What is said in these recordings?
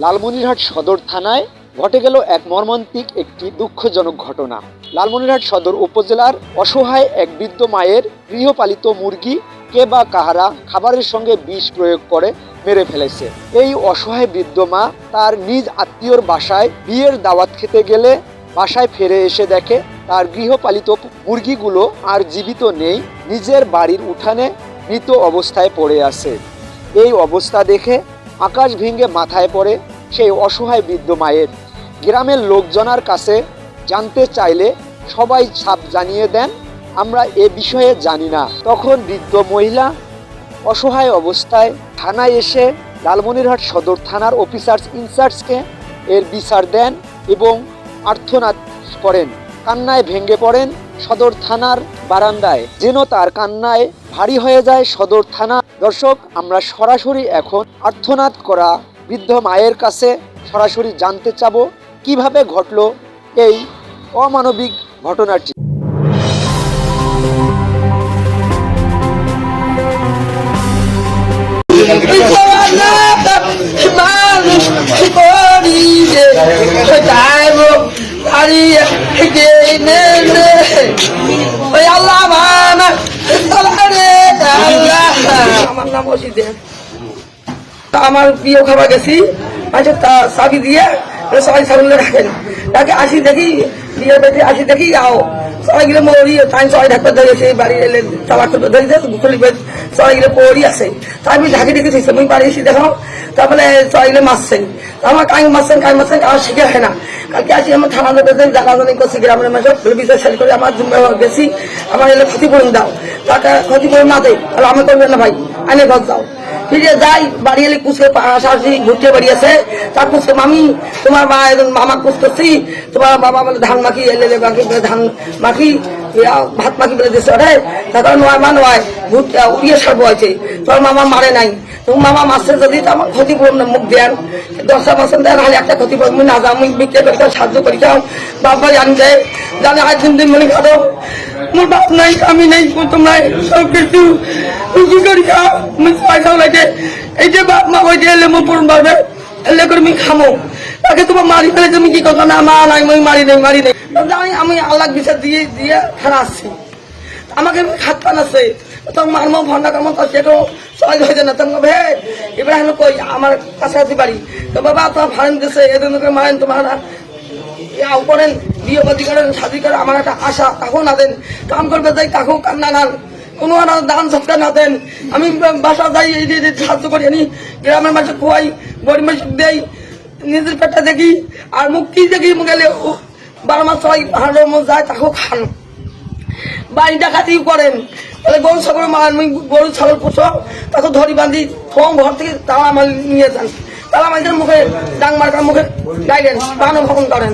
লালমনিরহাট সদর থানায় ঘটে গেল এক মর্মান্তিক একটি দুঃখজনক ঘটনা। লালমনিরহাট সদর উপজেলার অসহায় এক বৃদ্ধ মায়ের গৃহপালিত মুরগি কে বা কাহারা খাবারের সঙ্গে বিষ প্রয়োগ করে মেরে ফেলেছে। এই অসহায় বৃদ্ধ মা তার নিজ আত্মীয়র বাসায় বিয়ের দাওয়াত খেতে গেলে বাসায় ফিরে এসে দেখে তার গৃহপালিত মুরগিগুলো আর জীবিত নেই, নিজের বাড়ির উঠানে মৃত অবস্থায় পড়ে আছে। এই অবস্থা দেখে আকাশ ভেঙে মাথায় পড়ে সেই অসহায় বৃদ্ধ মায়ের। গ্রামের লোকজনের কাছে জানতে চাইলে সবাই সাপ জানিয়ে দেন, আমরা এ বিষয়ে জানি না। তখন বৃদ্ধ মহিলা অসহায় অবস্থায় থানায় এসে লালমনিরহাট সদর থানার অফিসার ইনচার্জকে এর বিচার দেন এবং আর্তনাদ করেন, কান্নায় ভেঙে পড়েন সদর থানার বারান্দায়, যেন তার কান্নায় ভারী হয়ে যায় সদর থানা। দর্শক, আমরা সরাসরি এখন আর্তনাদ করা বৃদ্ধ মায়ের কাছে সরাসরি জানতে চাবো কিভাবে ঘটলো এই অমানবিক ঘটনাটি। আমার প্রিয় খাবার গেছি চাবি দিয়ে সবাই ছাগলে রাখেন, তাকে আসি দেখি বিয়ে বেঁধে আসি দেখি আও সবাই গেলে মরি তাই সবাই ঢাকতে ধরেছে বাড়ি এলে তালা খুলবে ধরেছে খুলবে সবাই গেলে পড়ি আছে, তাই আমি ঢাকি ঢেকে থাকছে আমি বাড়ি এসে দেখো তারপরে সবাই গেলে মারছেন, আমার কাই মারছেন আমার শিখে হয় না। কালকে আসি আমার থানা জানাজানি করছি গ্রামের মাঝে বিচার শেষ করে আমার গেছি, আমার এলে ক্ষতিপূরণ দাও, টাকা ক্ষতিপূরণ না দেয় তাহলে আমি করবেন না ভাই, আইনে ঘর যাও। ফিরে যাই বাড়ি এলে কুচকে শাশুড়ি ঘুরতে বাড়ি আছে, তার কুচকে মামি তোমার মা একজন মামা কুচ করছি, তোমার বাবা বলে ধান মাখি এলে মাখি ধান মাখি ভাত মাখি বলে দিচ্ছে ওরে তখন নয় মা নয় উড়িয়ে সারবো আছে, তোমার মামা মারে নাই, তোমার মামা মাসে যদি আমার ক্ষতিপূরণ মুখ দেন 10টা মাসে দেন হলে একটা ক্ষতিপূরণ না যাও আমি বিক্রি করে সাহায্য করি যাও বাবা জানি দেয় জানে আজ দিন মনে খাদো মোর বাপ নাই আমি নাই তোমরা সব কিছু কি করি খাও পয়সাও লাগে এই যে বাপ মা ওই যে এলে মোর পূরণ পাবে এলে করে আমি খামো তাকে তোমার মারি ফেলে তুমি কি কথা না মা নাই আমি মারি নেই জানি আমি আল্লাহ বিচার দিয়ে দিয়ে খানা আসছি আমাকে খাত পান আছে তোর মারমো ভন্ডা কামো সেটাও সহজ হয়েছে না তোমার ভে এবার এখন কই আমার কাছাকাছি বাড়ি তো বাবা তোমার ফারেন দিচ্ছে এদের মারেন তোমার করেন বিয়ে বাদি করেন শাদি করেন আমার একটা আশা তাকেও না দেন কাম করবে যাই তাকেও কান্না না কোনো দান সৎকার না দেন আমি বাসা যাই এই সাহায্য করি আনি গ্রামের মাঝে খোয়াই গরিব মাস দেই নিজের পেটটা দেখি আর মুখ কি দেখি গেলে 12 মাস সবাই হাঁড়ের মধ্যে যায় তাকেও খান বাড়ি ডাকাতি করেন তাহলে গরু ছাগল গরু ছাগল পোষো তাকে ধরি বাঁধি ফোন ঘর থেকে তালা মাল নিয়ে যান তালা মালদের মুখে ডাং মার্কার মুখে গাইলেন বানো ভবন করেন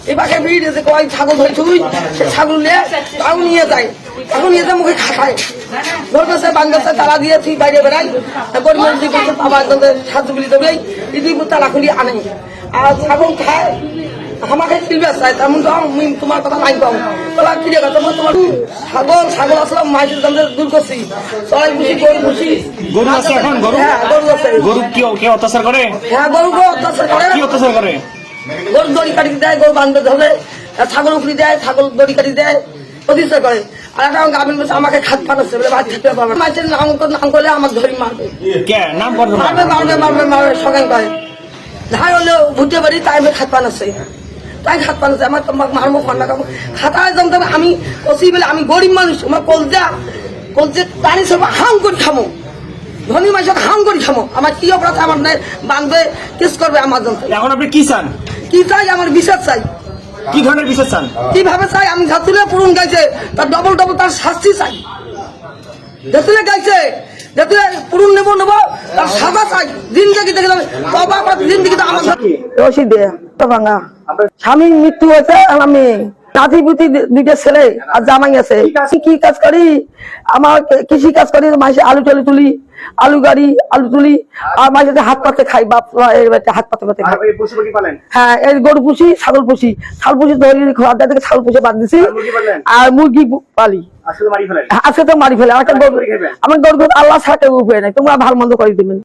এই পাশে ভিড় এসে কয় ছাগল ধরে তুই সে ছাগল নিয়ে তাও নিয়ে যায় এখন নিয়ে যায় মুখে খায় ধরতেছে বাংলাদেশে তালা দিয়ে তুই বাইরে বেড়াই গরিবের দুই বছর বাবা একদম সাহায্য গুলি দেবে এই তালা খুলি আনে আর ছাগল খায় আমাকে ফিরবে চাই তেমন তো আমি তোমার কথা নাই পাও তোলা কি দেখা তোমার ছাগল আসলে মাইসের দাম দূর করছি সবাই বুঝি গরু বুঝি গরু আছে এখন গরু গরু আছে গরু কি অত্যাচার করে হ্যাঁ গরু অত্যাচার করে কি অত্যাচার করে গরু দড়ি কাটি দেয় গরু বাঁধতে ধরে ছাগল উফরি দেয় ছাগল দড়ি কাটি দেয় প্রতিষ্ঠা করে আর একটা গাভিন বসে আমাকে খাত পাঠাচ্ছে বলে ভাত খেতে পারবে মাছের নাম করলে আমাকে ধরি মারবে নাম মারবে সকাল করে ধার হলে ভুটে বাড়ি তাই খাত পাঠাচ্ছে তাই খাত পাঠাচ্ছে আমার মারবো খন্ডা খাবো খাতায় জমতে আমি কষি বলে আমি গরিব মানুষ আমার কলজে টানি সব হাং করে খামো ধনী মানুষের হাং করে খামো আমার কি অপরাধ আমার বাঁধবে কেস করবে আমার জন্য এখন আপনি কি চান কি চাই আমার বিচার চাই কি ধরনের বিচার চান কিভাবে চাই আমি যাতুলে পূরণ গাইছে তার ডবল তার শাস্তি চাই যাতুলে গাইছে যাতুলে পূরণ নেবো তার সাজা চাই জিন্দগি দেখে বাবা জিন্দগি তো আমার রশিদে তো ভাঙা স্বামী মৃত্যু হয়েছে আমি নাতি পুতি 2টা ছেলে আর জামাই আছে কি কাজ করি আমার কৃষি কাজ করি মাসে আলু টালু তুলি আলু গাড়ি আলু তুলি আর মাঝে সাথে হাত পাতে খাই বাপ হাত পাতে পাতে খাই। আর এই পশু পাখি পালেন? হ্যাঁ, এই গরু পুষি, ছাগল পুষি, ছাগল পুষি ধরে খোয়ার থেকে ছাগল পুষে বাদ দিছি, আর মুরগি পালেন? আর মুরগি পালি। আজকে তো মারি ফেলেন। আজকে তো মারি ফেলে আর কি করে খাবেন? আমার গরু আল্লাহ ছাড়া কেউ উপায় নাই, তোমরা ভালো মন্দ করে দিবেন।